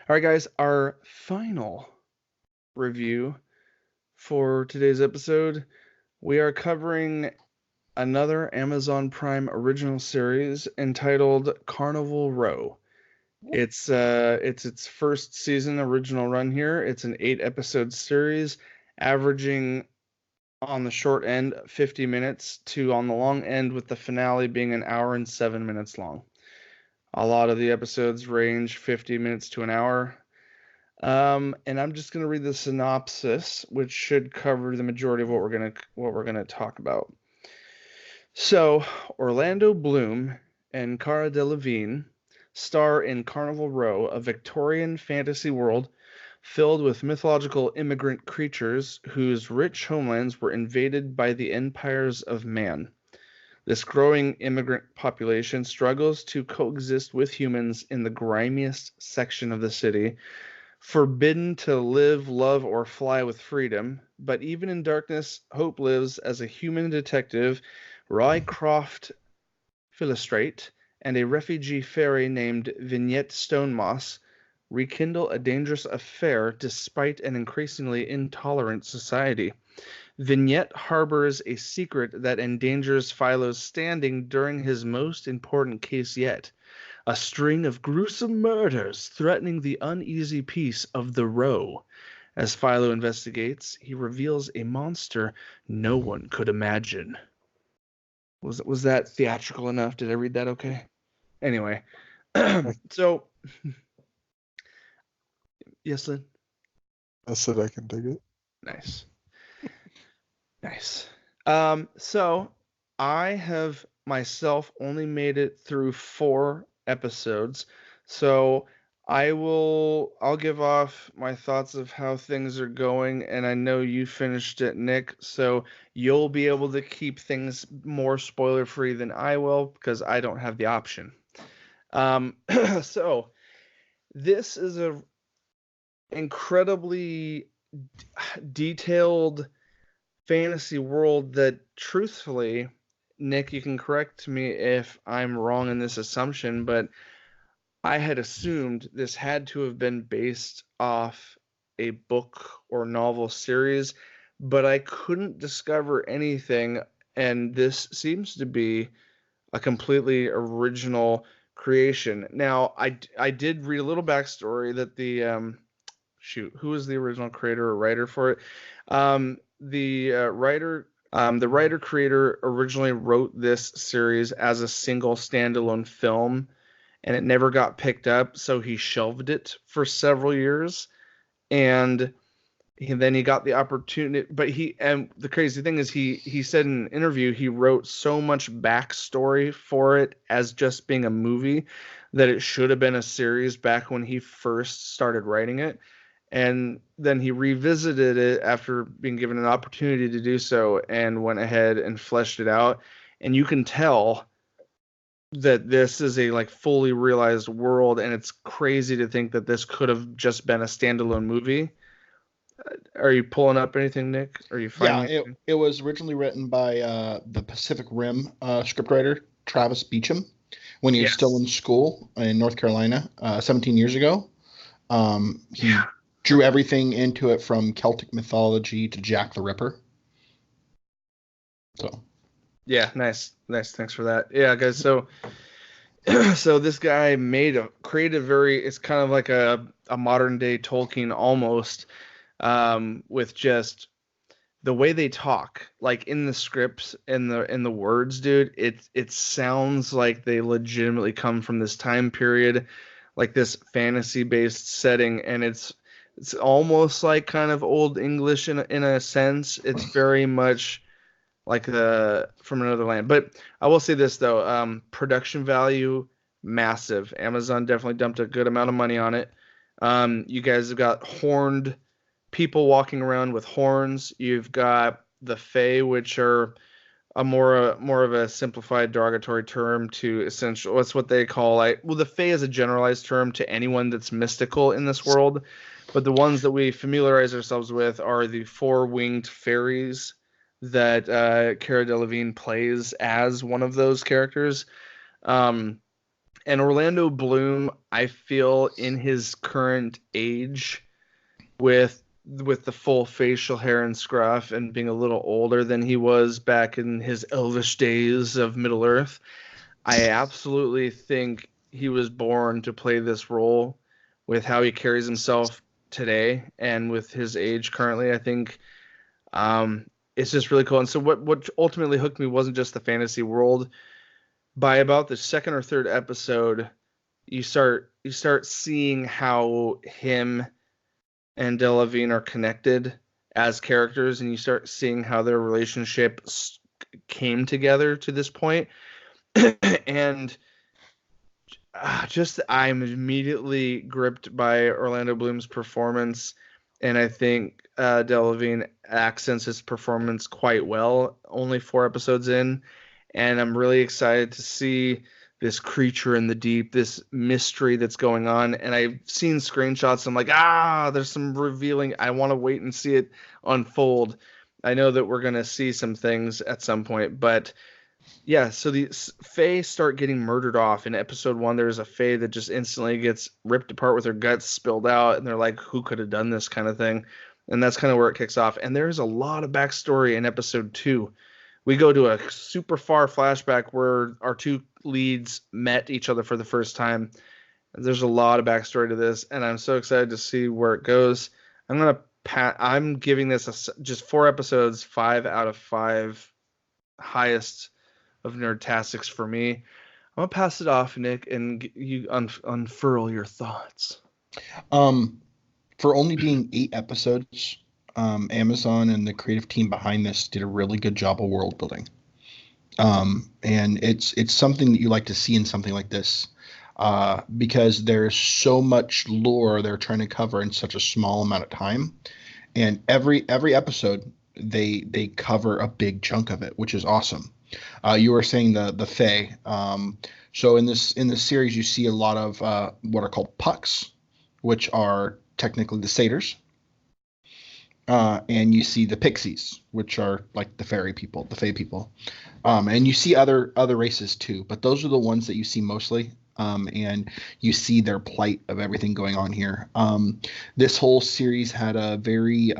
All right, guys, our final review for today's episode, we are covering another Amazon Prime original series entitled Carnival Row. It's its first season original run here. It's an 8 episode series, averaging on the short end 50 minutes to on the long end, with the finale being an hour and 7 minutes long. A lot of the episodes range 50 minutes to an hour. And I'm just gonna read the synopsis, which should cover the majority of what we're gonna talk about. So, Orlando Bloom and Cara Delevingne star in Carnival Row, a Victorian fantasy world filled with mythological immigrant creatures whose rich homelands were invaded by the empires of man. This growing immigrant population struggles to coexist with humans in the grimiest section of the city, forbidden to live, love, or fly with freedom. But even in darkness, hope lives as a human detective, Rycroft Philostrate, and a refugee faerie named Vignette Stonemoss rekindle a dangerous affair despite an increasingly intolerant society. Vignette harbors a secret that endangers Philo's standing during his most important case yet, a string of gruesome murders threatening the uneasy peace of the Row. As Philo investigates, he reveals a monster no one could imagine. Was that theatrical enough? Did I read that okay? Anyway, so yes, Lynn. I said I can dig it. Nice, nice. So I have myself only made it through 4 episodes, so I'll give off my thoughts of how things are going, and I know you finished it, Nick, so you'll be able to keep things more spoiler free than I will because I don't have the option. So this is a incredibly detailed fantasy world that, truthfully, Nick, you can correct me if I'm wrong in this assumption, but I had assumed this had to have been based off a book or novel series, but I couldn't discover anything, and this seems to be a completely original creation. Now, I did read a little backstory that who was the original creator or writer for it? The writer creator originally wrote this series as a single standalone film, and it never got picked up, so he shelved it for several years. And then he got the opportunity, but the crazy thing is he said in an interview he wrote so much backstory for it as just being a movie that it should have been a series back when he first started writing it. And then he revisited it after being given an opportunity to do so and went ahead and fleshed it out. And you can tell that this is a like fully realized world, and it's crazy to think that this could have just been a standalone movie. Are you pulling up anything, Nick? Are you Yeah, finding anything? it was originally written by the Pacific Rim scriptwriter Travis Beacham when he was still in school in North Carolina 17 years ago. He drew everything into it from Celtic mythology to Jack the Ripper. So. Yeah, nice. Thanks for that. Yeah, guys. So, so this guy created it's kind of like a modern day Tolkien almost, with just the way they talk, like in the scripts and the words, dude. It sounds like they legitimately come from this time period, like this fantasy based setting, and it's almost like kind of old English in a sense. It's very much like from another land. But I will say this though, production value massive. Amazon definitely dumped a good amount of money on it. You guys have got horned people walking around with horns. You've got the Fae, which are more of a simplified derogatory term to essential. What's what they call the Fae is a generalized term to anyone that's mystical in this world. But the ones that we familiarize ourselves with are the four-winged fairies that Cara Delevingne plays as one of those characters. And Orlando Bloom, I feel in his current age, with the full facial hair and scruff and being a little older than he was back in his elvish days of Middle Earth, I absolutely think he was born to play this role with how he carries himself today and with his age currently. I think it's just really cool. And so what ultimately hooked me wasn't just the fantasy world. By about the second or third episode, you start seeing how him and Delevingne are connected as characters, and you start seeing how their relationship came together to this point. And I'm immediately gripped by Orlando Bloom's performance, and I think Delevingne accents his performance quite well, only 4 episodes in, and I'm really excited to see this creature in the deep, this mystery that's going on. And I've seen screenshots. I'm like, there's some revealing. I want to wait and see it unfold. I know that we're going to see some things at some point, but yeah, so the Fae start getting murdered off. In episode 1, there's a Fae that just instantly gets ripped apart with her guts spilled out, and they're like, who could have done this kind of thing? And that's kind of where it kicks off. And there's a lot of backstory in episode 2. We go to a super far flashback where our two leads met each other for the first time. There's a lot of backstory to this, and I'm so excited to see where it goes. I'm giving this just 4 episodes, 5 out of 5, highest of Nerdtastics for me. I'm gonna pass it off, Nick, and you unfurl your thoughts. For only being 8 episodes, Amazon and the creative team behind this did a really good job of world building. And it's something that you like to see in something like this, because there's so much lore they're trying to cover in such a small amount of time. And every episode they cover a big chunk of it, which is awesome. You were saying the Fae. So in this series, you see a lot of what are called pucks, which are technically the satyrs. And you see the pixies, which are like the fairy people, the fae people. And you see other races too, but those are the ones that you see mostly. And you see their plight of everything going on here. This whole series had a very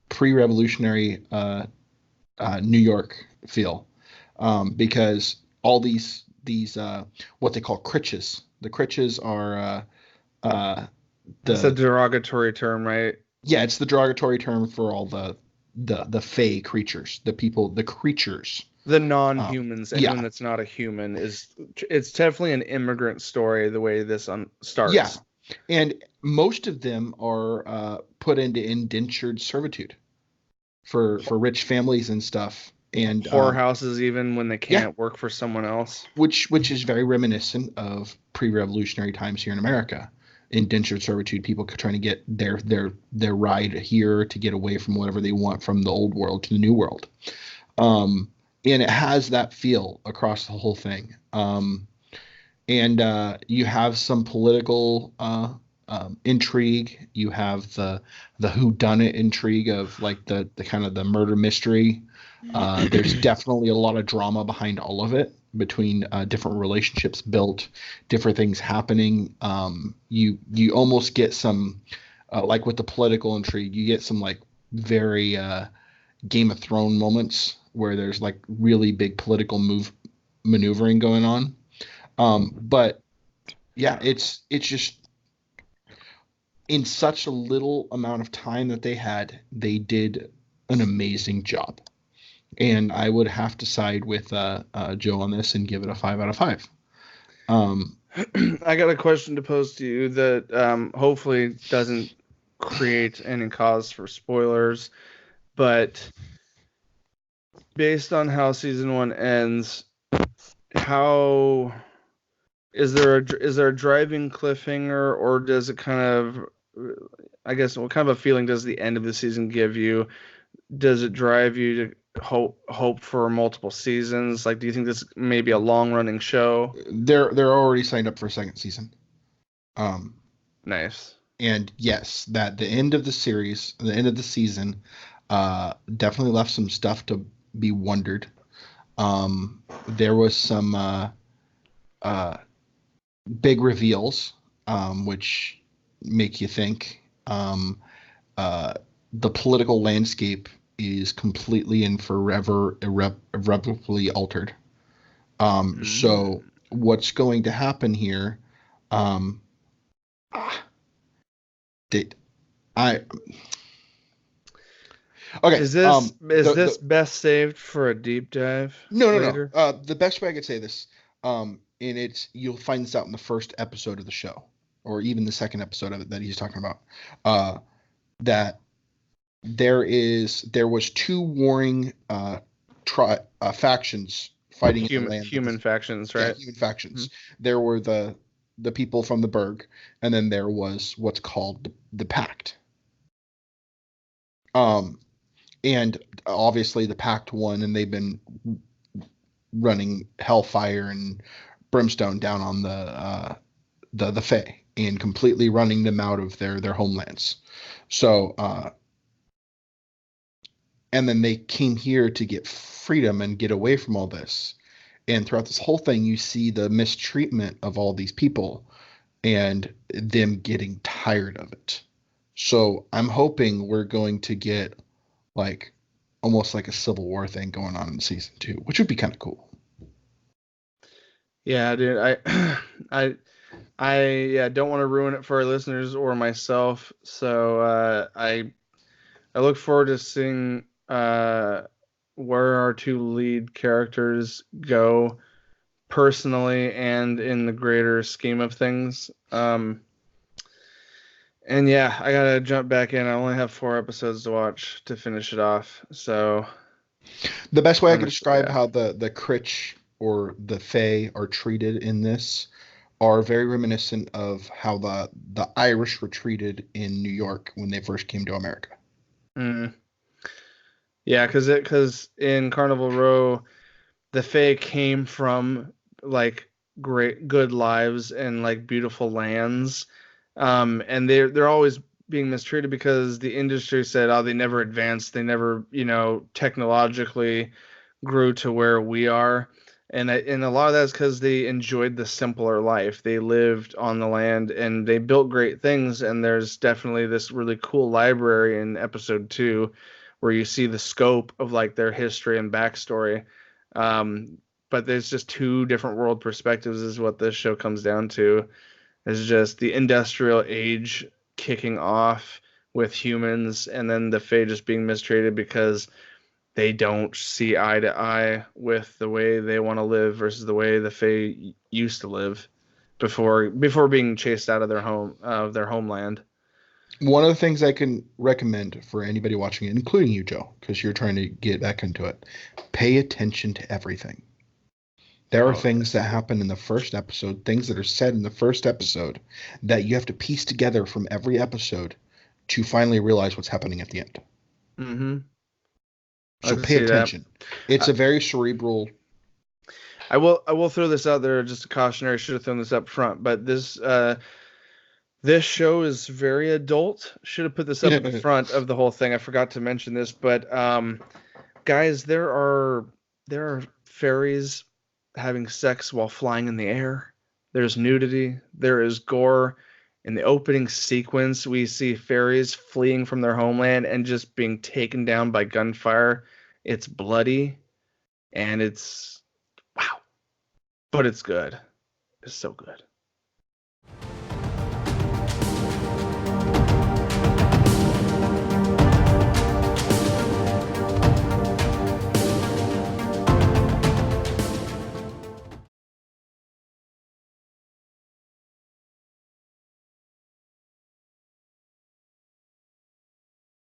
pre-revolutionary New York feel, because all these what they call critches. The critches are It's a derogatory term, right? Yeah, it's the derogatory term for all the fae creatures, the people, the creatures. The non-humans, anyone that's not a human it's definitely an immigrant story, the way this starts. Yeah, and most of them are put into indentured servitude for rich families and stuff, and whorehouses even when they can't work for someone else. Which is very reminiscent of pre-revolutionary times here in America. Indentured servitude, people trying to get their ride here to get away from whatever they want from the old world to the new world. And it has that feel across the whole thing. And you have some political intrigue. You have the whodunit intrigue of like the kind of the murder mystery. There's definitely a lot of drama behind all of it, between different relationships built, different things happening. You almost get some, like with the political intrigue, you get some like very Game of Thrones moments where there's like really big political maneuvering going on. But yeah, it's just in such a little amount of time that they did an amazing job. And I would have to side with Joe on this and give it a 5 out of 5. I got a question to pose to you that hopefully doesn't create any cause for spoilers, but based on how season 1 ends, how is there a driving cliffhanger, or does it kind of, I guess, what kind of a feeling does the end of the season give you? Does it drive you to hope for multiple seasons? Like, do you think this may be a long running show? They're already signed up for a second season. Nice. And yes, that the end of the series, the end of the season, definitely left some stuff to be wondered. There was some big reveals, which make you think. The political landscape is completely and forever irrevocably altered. So what's going to happen here? Did I? Okay. Is this best saved for a deep dive? No. later? The best way I could say this, and you'll find this out in the first episode of the show, or even the second episode of it that he's talking about. That there was two warring factions fighting in the land. Human factions, right? Yeah, human factions. Mm-hmm. There were the people from the Burg, and then there was what's called the Pact. And obviously the Pact won, and they've been running hellfire and brimstone down on the Fae and completely running them out of their homelands. So and then they came here to get freedom and get away from all this. And throughout this whole thing, you see the mistreatment of all these people and them getting tired of it. So I'm hoping we're going to get like almost like a Civil War thing going on in season 2, which would be kind of cool. Yeah, dude. I don't want to ruin it for our listeners or myself. So I look forward to seeing where our two lead characters go personally and in the greater scheme of things. And yeah, I gotta jump back in. I only have 4 episodes to watch to finish it off. So the best way I could describe how the Critch or the Fae are treated in this are very reminiscent of how the Irish were treated in New York when they first came to America. Yeah, because in Carnival Row, the Fae came from like good lives and like beautiful lands, and they're always being mistreated because the industry said, oh, they never advanced, they never technologically grew to where we are, and a lot of that's because they enjoyed the simpler life. They lived on the land and they built great things. And there's definitely this really cool library in episode 2 where you see the scope of like their history and backstory. But there's just 2 different world perspectives is what this show comes down to. It's just the industrial age kicking off with humans, and then the Fae just being mistreated because they don't see eye to eye with the way they want to live versus the way the Fae used to live before being chased out of their homeland. One of the things I can recommend for anybody watching it, including you, Joe, because you're trying to get back into it, pay attention to everything. There are things that happen in the first episode, things that are said in the first episode that you have to piece together from every episode to finally realize what's happening at the end. Mm-hmm. So pay attention. It's a very cerebral. I will throw this out there, just a cautionary. I should have thrown this up front, but this show is very adult. Should have put this up at the front of the whole thing. I forgot to mention this, but guys, there are fairies having sex while flying in the air. There's nudity. There is gore. In the opening sequence, we see fairies fleeing from their homeland and just being taken down by gunfire. It's bloody, and it's wow, but it's good. It's so good.